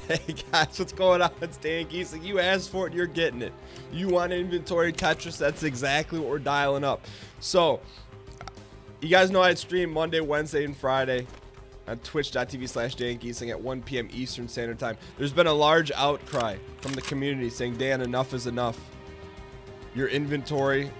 Hey guys, what's going on? It's Dan Giesing. You asked for it, you're getting it. You want inventory Tetris? That's exactly what we're dialing up. So, you guys know I stream Monday, Wednesday, and Friday on twitch.tv/DanGiesing at 1 p.m. Eastern Standard Time. There's been a large outcry from the community saying, Dan, enough is enough. Your inventory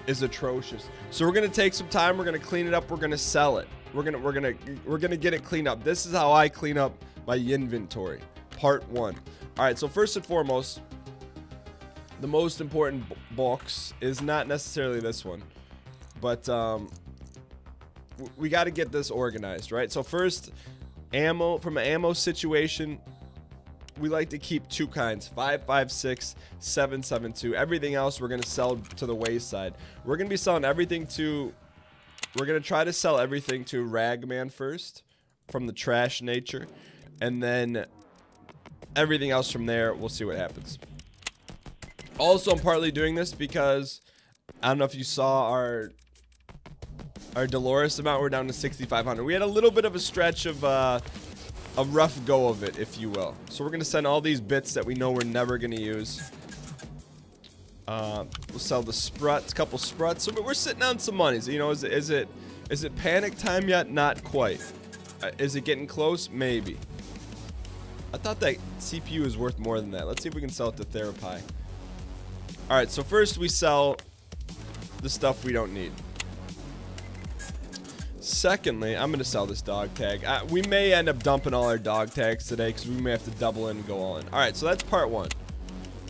is atrocious. So we're gonna take some time. We're gonna clean it up. We're gonna sell it. We're gonna get it cleaned up. This is how I clean up my inventory. Part 1. All right. So first and foremost, the most important box is not necessarily this one, but we got to get this organized, right? So first, ammo. From an ammo situation, we like to keep 2 kinds: 5.56, 7.72. Everything else we're gonna sell to the wayside. We're gonna be selling everything to. We're gonna try to sell everything to Ragman first, from the trash nature, and then everything else from there. We'll see what happens. Also, I'm partly doing this because I don't know if you saw our Dolores amount. We're down to 6,500. We had a little bit of a stretch of a rough go of it, if you will. So we're gonna send all these bits that we know we're never gonna use. We'll sell the spruts, couple spruts. So we're sitting on some money. So, you know, is it panic time yet? Not quite. Is it getting close? Maybe. I thought that CPU is worth more than that. Let's see if we can sell it to Therapy. All right. So first we sell the stuff we don't need. Secondly, I'm gonna sell this dog tag. We may end up dumping all our dog tags today because we may have to double in and go all in. All right, so that's part 1.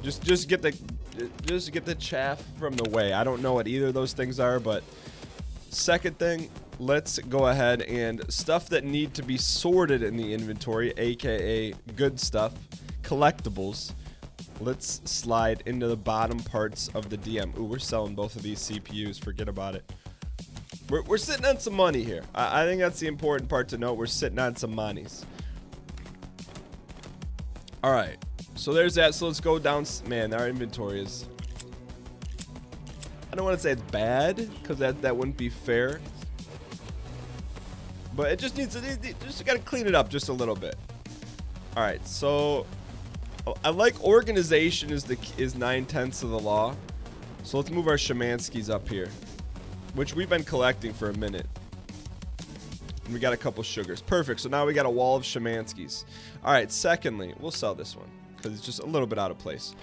Just get the chaff from the way. I don't know what either of those things are, but second thing, let's go ahead and stuff that need to be sorted in the inventory, aka good stuff, collectibles. Let's slide into the bottom parts of the DM. Ooh, we're selling both of these CPUs. Forget about it. We're sitting on some money here. I think that's the important part to note. We're sitting on some monies. All right. So there's that. So let's go down. Man, our inventory is... I don't want to say it's bad, because that wouldn't be fair. But it just needs to... Just got to clean it up just a little bit. All right. So I like organization is 9/10 of the law. So let's move our Shamanskys up here, which we've been collecting for a minute. And we got a couple sugars. Perfect. So now we got a wall of Shamanskys. All right. Secondly, we'll sell this one because it's just a little bit out of place.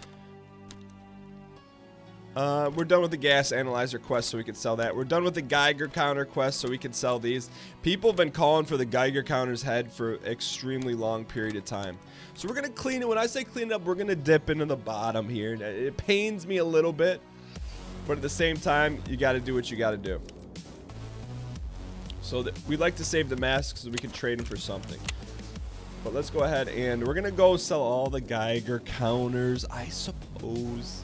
We're done with the gas analyzer quest, so we can sell that. We're done with the Geiger counter quest, so we can sell these. People have been calling for the Geiger counter's head for an extremely long period of time. So we're going to clean it. When I say clean it up, we're going to dip into the bottom here. It pains me a little bit, but at the same time, you got to do what you got to do. So we like to save the masks so we can trade them for something. But let's go ahead and we're going to go sell all the Geiger counters, I suppose.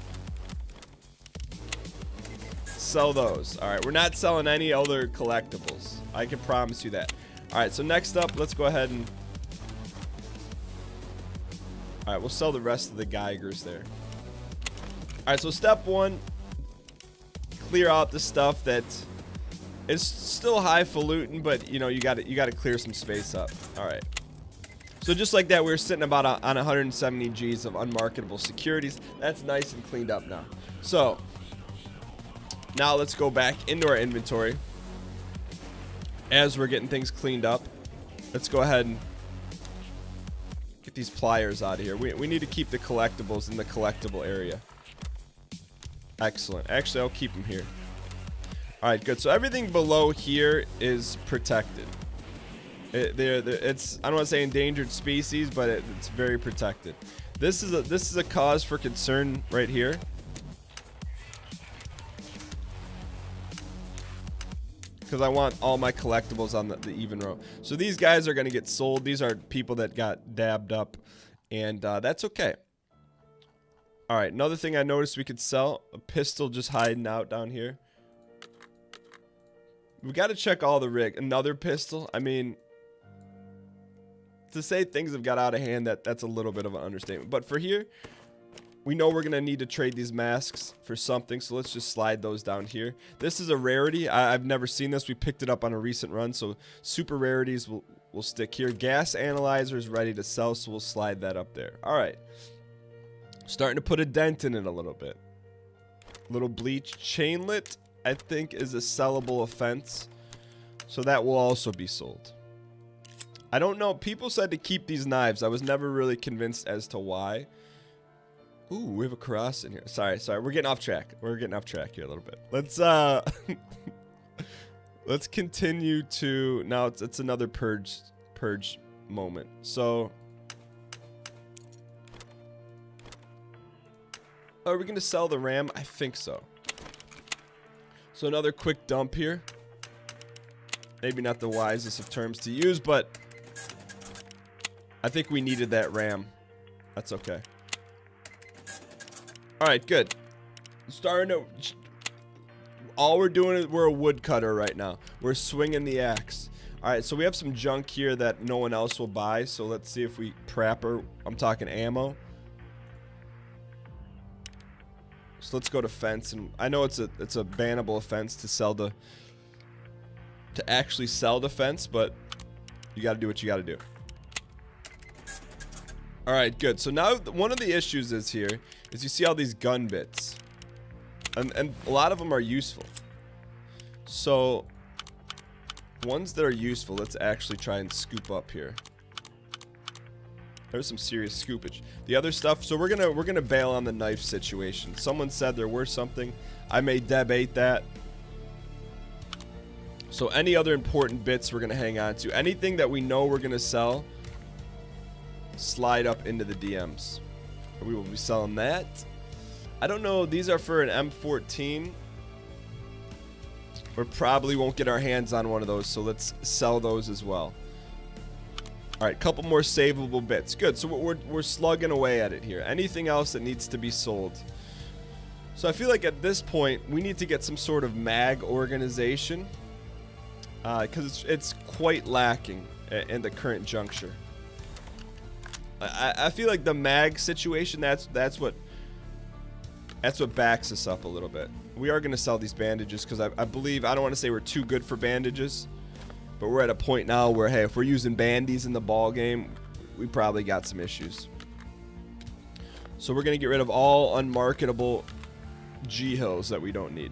Sell those. All right, we're not selling any other collectibles. I can promise you that. All right, so next up, let's go ahead and... All right, we'll sell the rest of the Geigers there. All right, so step 1, clear out the stuff that is still highfalutin, but you know you got to clear some space up. All right. So just like that, we're sitting about on 170 G's of unmarketable securities. That's nice and cleaned up now. So now let's go back into our inventory. As we're getting things cleaned up, let's go ahead and get these pliers out of here. We need to keep the collectibles in the collectible area. Excellent. Actually, I'll keep them here. All right, good. So everything below here is protected. It's, I don't want to say endangered species, but it's very protected. This is a cause for concern right here. Because I want all my collectibles on the even row. So these guys are going to get sold. These are people that got dabbed up, and that's okay. All right, another thing I noticed we could sell, a pistol just hiding out down here. We got to check all the rig. Another pistol. I mean, to say things have got out of hand, that's a little bit of an understatement. But for here, we know we're going to need to trade these masks for something, so let's just slide those down here. This is a rarity. I've never seen this. We picked it up on a recent run, so super rarities we'll stick here. Gas analyzer is ready to sell, so we'll slide that up there. All right. Starting to put a dent in it a little bit. Little bleach. Chainlet, I think, is a sellable offense. So that will also be sold. I don't know. People said to keep these knives. I was never really convinced as to why. Ooh, we have a cross in here. Sorry. We're getting off track. We're getting off track here a little bit. Let's let's continue to now. It's another purge moment. So, are we gonna sell the RAM? I think so. So another quick dump here. Maybe not the wisest of terms to use, but I think we needed that RAM. That's okay. Alright, good. Starting to... All we're doing is we're a woodcutter right now. We're swinging the axe. Alright, so we have some junk here that no one else will buy. So let's see if we prepper. I'm talking ammo. So let's go to fence. And I know it's a bannable offense to sell the... To actually sell the fence, but you got to do what you got to do. All right, good. So now one of the issues is here is you see all these gun bits, and a lot of them are useful. So ones that are useful, let's actually try and scoop up here. There's some serious scoopage. The other stuff, so we're gonna bail on the knife situation. Someone said there were something. I made debate that. So any other important bits we're going to hang on to. Anything that we know we're going to sell, slide up into the DMs. We will be selling that. I don't know. These are for an M14. We probably won't get our hands on one of those, so let's sell those as well. All right, couple more savable bits. Good. So we're slugging away at it here. Anything else that needs to be sold? So I feel like at this point, we need to get some sort of mag organization. Because it's quite lacking in the current juncture. I feel like the mag situation, that's what backs us up a little bit. We are going to sell these bandages because I believe, I don't want to say we're too good for bandages, but we're at a point now where, hey, if we're using bandies in the ball game, we probably got some issues. So we're going to get rid of all unmarketable G-hills that we don't need.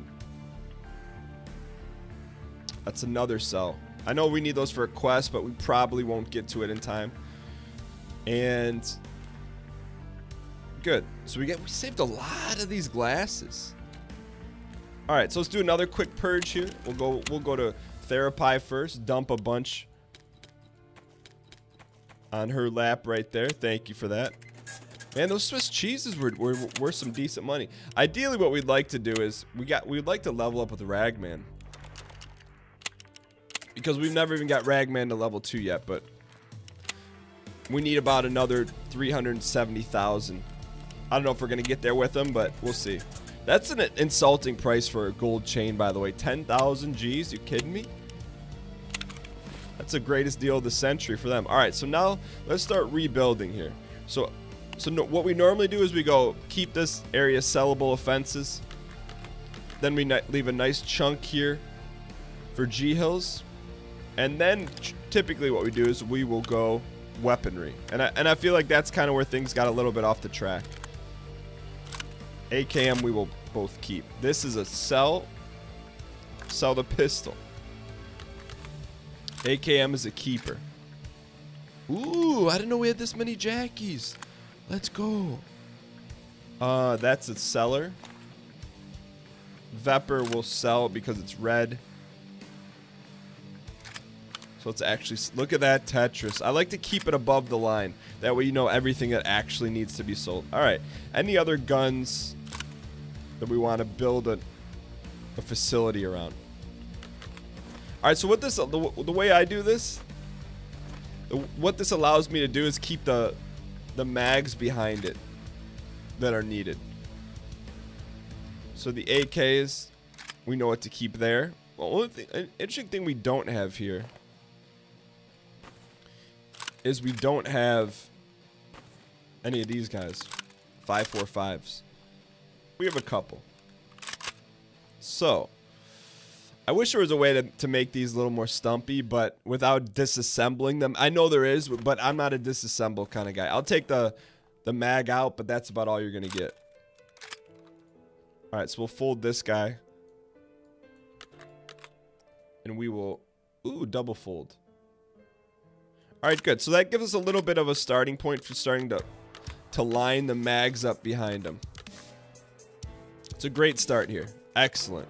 That's another sell. I know we need those for a quest, but we probably won't get to it in time. And good. So we saved a lot of these glasses. All right, so let's do another quick purge here. We'll go to Therapy first. Dump a bunch on her lap right there. Thank you for that. Man, those Swiss cheeses were some decent money. Ideally, what we'd like to do is we'd like to level up with Ragman. Because we've never even got Ragman to level 2 yet, but we need about another 370,000. I don't know if we're going to get there with them, but we'll see. That's an insulting price for a gold chain, by the way. 10,000 G's? You kidding me? That's the greatest deal of the century for them. All right, so now let's start rebuilding here. So what we normally do is we go keep this area sellable offenses. Then we leave a nice chunk here for G-hills. And then typically what we do is we will go weaponry. And I feel like that's kind of where things got a little bit off the track. AKM we will both keep. This is a sell. Sell the pistol. AKM is a keeper. Ooh, I didn't know we had this many Jackies. Let's go. That's a seller. Vepr will sell because it's red. So let's actually look at that Tetris. I like to keep it above the line. That way you know everything that actually needs to be sold. All right. Any other guns that we want to build a facility around? All right. So what this, the way I do this, what this allows me to do is keep the mags behind it that are needed. So the AKs, we know what to keep there. Well, an interesting thing we don't have here is we don't have any of these guys. 5.45s. We have a couple. So, I wish there was a way to make these a little more stumpy, but without disassembling them. I know there is, but I'm not a disassemble kind of guy. I'll take the mag out, but that's about all you're going to get. All right, so we'll fold this guy. And we will... Ooh, double fold. All right, good. So that gives us a little bit of a starting point for starting to line the mags up behind them. It's a great start here. Excellent.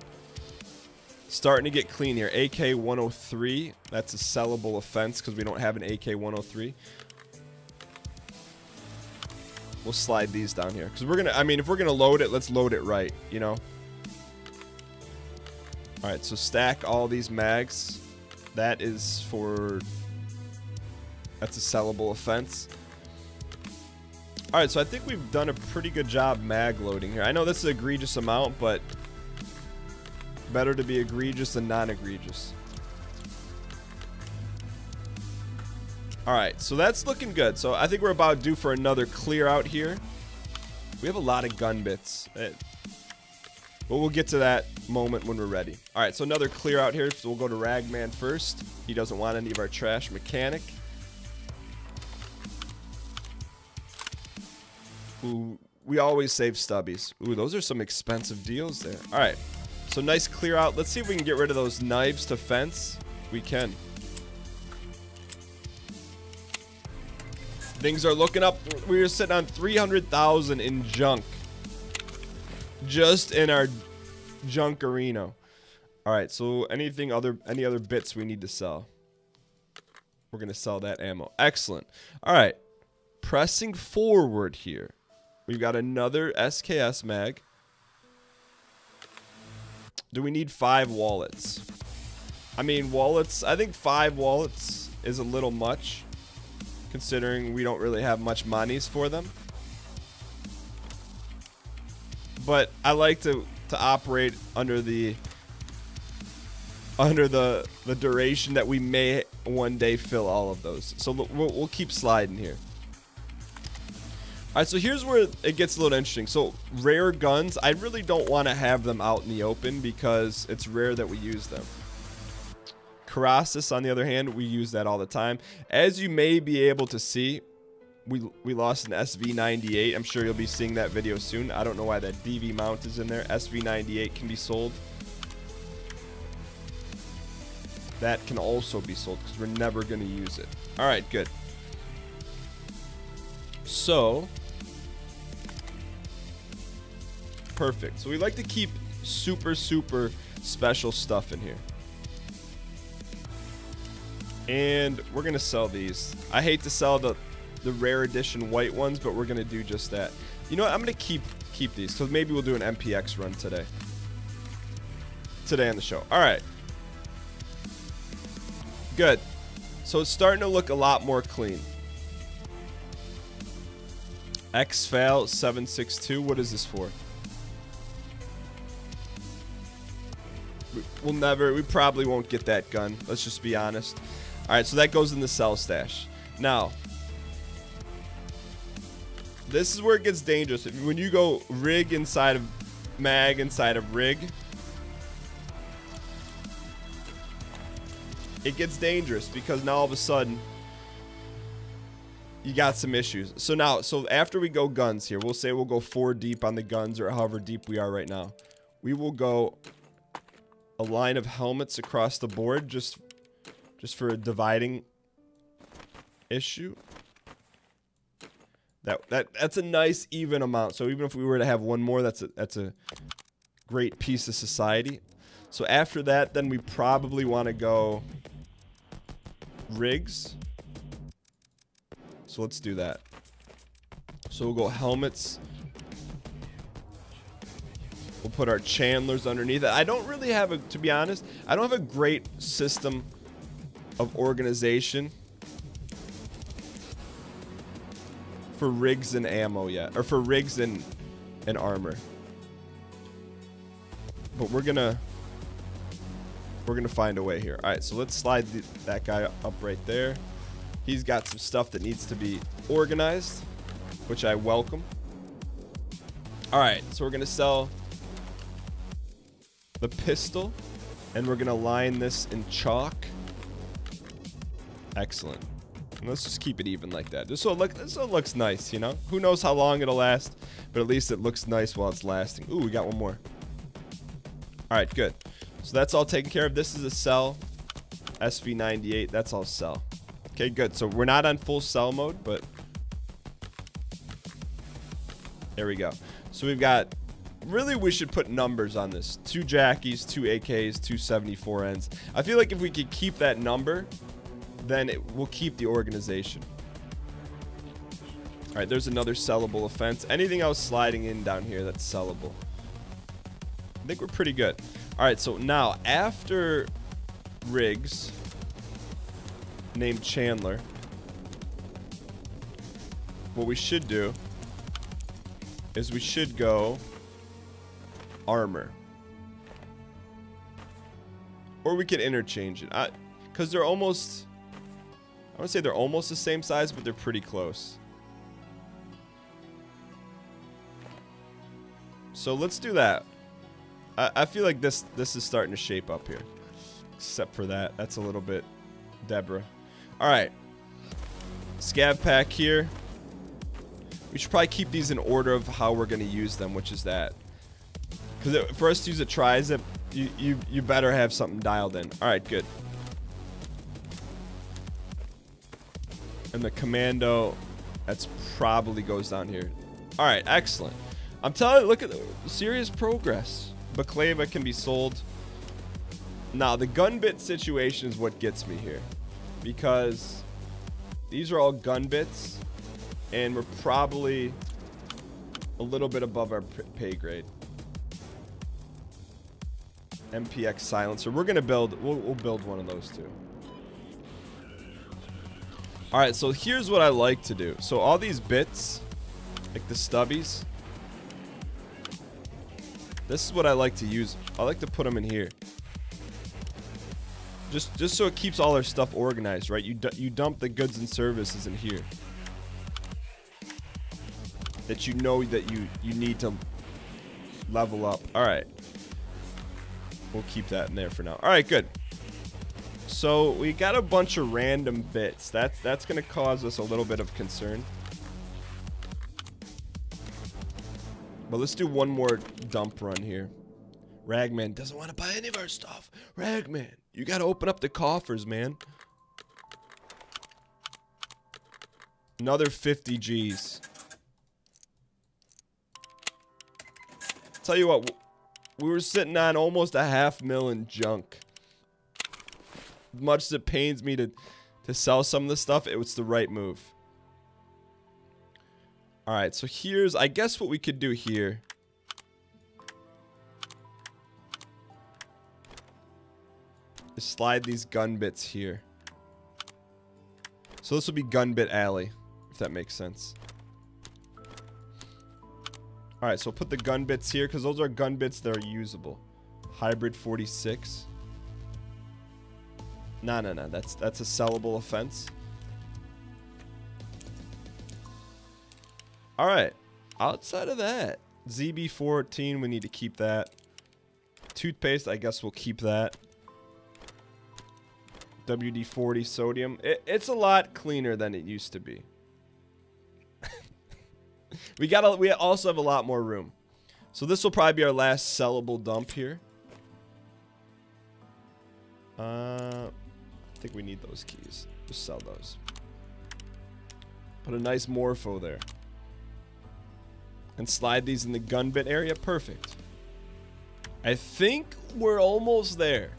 Starting to get clean here. AK-103. That's a sellable offense because we don't have an AK-103. We'll slide these down here because we're gonna. I mean, if we're gonna load it, let's load it right. You know. All right. So stack all these mags. That is for. That's a sellable offense. All right. So I think we've done a pretty good job mag loading here. I know this is an egregious amount, but. Better to be egregious than non-egregious. Alright, so that's looking good. So I think we're about due for another clear out here. We have a lot of gun bits. But we'll get to that moment when we're ready. Alright, so another clear out here. So we'll go to Ragman first. He doesn't want any of our trash mechanic. Ooh, we always save stubbies. Ooh, those are some expensive deals there. Alright. So nice clear out. Let's see if we can get rid of those knives to fence. We can. Things are looking up. We were sitting on 300,000 in junk. Just in our junk arena. All right, so any other bits we need to sell? We're going to sell that ammo. Excellent. All right. Pressing forward here. We've got another SKS mag. Do we need 5 wallets? I mean, wallets, I think 5 wallets is a little much, considering we don't really have much monies for them. But I like to operate under the duration that we may one day fill all of those. So we'll keep sliding here. Alright, so here's where it gets a little interesting. So, rare guns, I really don't want to have them out in the open because it's rare that we use them. Karasis, on the other hand, we use that all the time. As you may be able to see, we lost an SV98. I'm sure you'll be seeing that video soon. I don't know why that DV mount is in there. SV98 can be sold. That can also be sold because we're never going to use it. Alright, good. So... Perfect. So we like to keep super special stuff in here. And we're going to sell these. I hate to sell the rare edition white ones, but we're going to do just that. You know what? I'm going to keep these because maybe we'll do an MPX run today. Today on the show. All right. Good. So it's starting to look a lot more clean. XFAL 762. What is this for? We probably won't get that gun. Let's just be honest. Alright, so that goes in the sell stash. Now, this is where it gets dangerous. When you go rig inside of mag inside of rig, it gets dangerous because now all of a sudden you got some issues. So after we go guns here, we'll say we'll go 4 deep on the guns or however deep we are right now. We will go a line of helmets across the board just for a dividing issue. That's a nice even amount. So even if we were to have one more, that's a great piece of society. So after that, then we probably want to go rigs. So let's do that. So we'll go helmets. We'll put our Chandlers underneath it. I don't really have to be honest, I don't have a great system of organization for rigs and ammo yet, or for rigs and armor. But we're gonna find a way here. All right, so let's slide that guy up right there. He's got some stuff that needs to be organized, which I welcome. All right, so we're gonna sell the pistol. And we're gonna line this in chalk. Excellent. And let's just keep it even like that. This so it looks nice, you know? Who knows how long it'll last, but at least it looks nice while it's lasting. Ooh, we got one more. Alright, good. So that's all taken care of. This is a cell. SV98, that's all cell. Okay, good. So we're not on full cell mode, but there we go. So we've got, really we should put numbers on this. 2 Jackies, 2 AKs, 2 74Ns. I feel like if we could keep that number, then it will keep the organization. Alright, there's another sellable offense. Anything else sliding in down here that's sellable? I think we're pretty good. Alright, so now after Riggs, named Chandler, what we should do is we should go armor. Or we could interchange it. Because they're almost, I want to say they're almost the same size, but they're pretty close. So let's do that. I feel like this is starting to shape up here. Except for that. That's a little bit Deborah. Alright. Scav pack here. We should probably keep these in order of how we're going to use them, which is that. Because for us to use a tri-zip, you better have something dialed in. Alright, good. And the commando, that's probably goes down here. Alright, excellent. I'm telling you, look at the serious progress. Baklava can be sold. Now, the gun bit situation is what gets me here. Because these are all gun bits. And we're probably a little bit above our pay grade. MPX silencer. We're going to build, we'll build one of those too. Alright, so here's what I like to do. So all these bits, like the stubbies, this is what I like to use. I like to put them in here. Just so it keeps all our stuff organized, right? You dump the goods and services in here. That you know that you need to level up. Alright. We'll keep that in there for now. Alright, good. So we got a bunch of random bits. That's gonna cause us a little bit of concern. But let's do one more dump run here. Ragman doesn't want to buy any of our stuff. Ragman, you gotta open up the coffers, man. Another 50 G's. Tell you what, we were sitting on almost a $500,000 junk. Much as it pains me to sell some of this stuff, it was the right move. Alright, so here's, I guess what we could do here. Is slide these gun bits here. So this will be gun bit alley, if that makes sense. Alright, so put the gun bits here, because those are gun bits that are usable. Hybrid 46. No, that's a sellable offense. Alright, outside of that, ZB14, we need to keep that. Toothpaste, I guess we'll keep that. WD-40 sodium. It's a lot cleaner than it used to be. We also have a lot more room. So this will probably be our last sellable dump here. I think we need those keys. Just sell those. Put a nice morpho there. And slide these in the gun bit area. Perfect. I think we're almost there.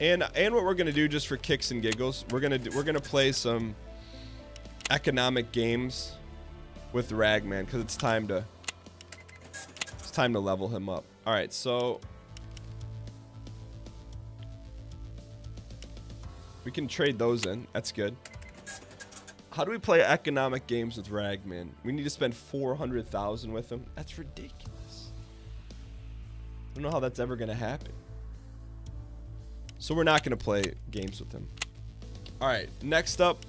And what we're gonna do, just for kicks and giggles, we're gonna play some economic games with Ragman, because it's time to level him up. All right, so we can trade those in. That's good. How do we play economic games with Ragman? We need to spend 400,000 with him. That's ridiculous. I don't know how that's ever gonna happen. So we're not going to play games with him. Alright, next up.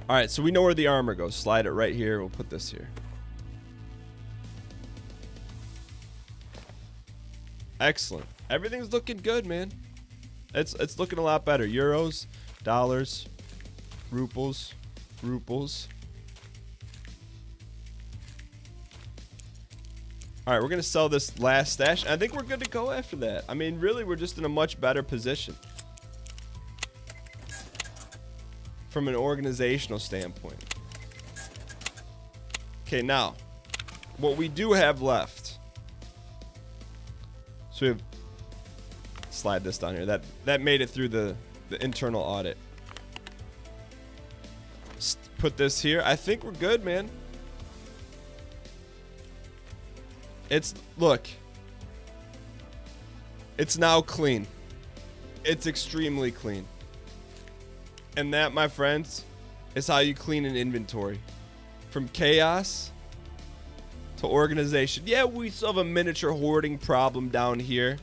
Alright, so we know where the armor goes. Slide it right here. We'll put this here. Excellent. Everything's looking good, man. It's looking a lot better. Euros, dollars, ruples. All right, we're going to sell this last stash. I think we're good to go after that. I mean, really, we're just in a much better position from an organizational standpoint. Okay, now, what we do have left. So we have, slide this down here. That made it through the internal audit. Put this here. I think we're good, man. Look. It's now clean. It's extremely clean. And that, my friends, is how you clean an inventory. From chaos to organization. Yeah, we still have a miniature hoarding problem down here.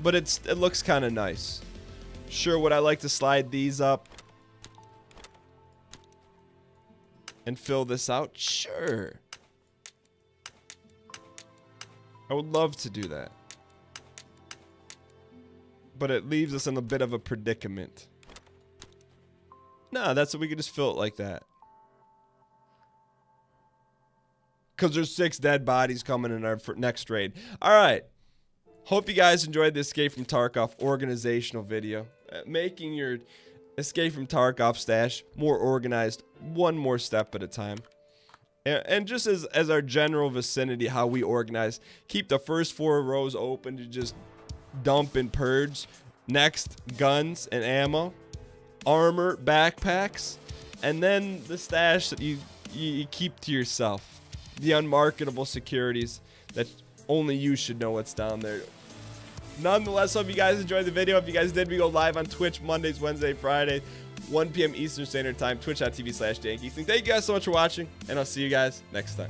But it looks kind of nice. Sure, would I like to slide these up and fill this out? Sure. I would love to do that. But it leaves us in a bit of a predicament. No, that's what we could just fill it like that. Because there's 6 dead bodies coming in our next raid. Alright. Hope you guys enjoyed the Escape from Tarkov organizational video. Making your Escape from Tarkov stash more organized, one more step at a time. And just as our general vicinity, how we organize, keep the first 4 rows open to just dump and purge. Next, guns and ammo, armor, backpacks, and then the stash that you keep to yourself. The unmarketable securities that only you should know what's down there. Nonetheless, hope you guys enjoyed the video. If you guys did, we go live on Twitch Mondays, Wednesday, Friday, 1 p.m. Eastern Standard Time, twitch.tv/DanGeeksling. Thank you guys so much for watching, and I'll see you guys next time.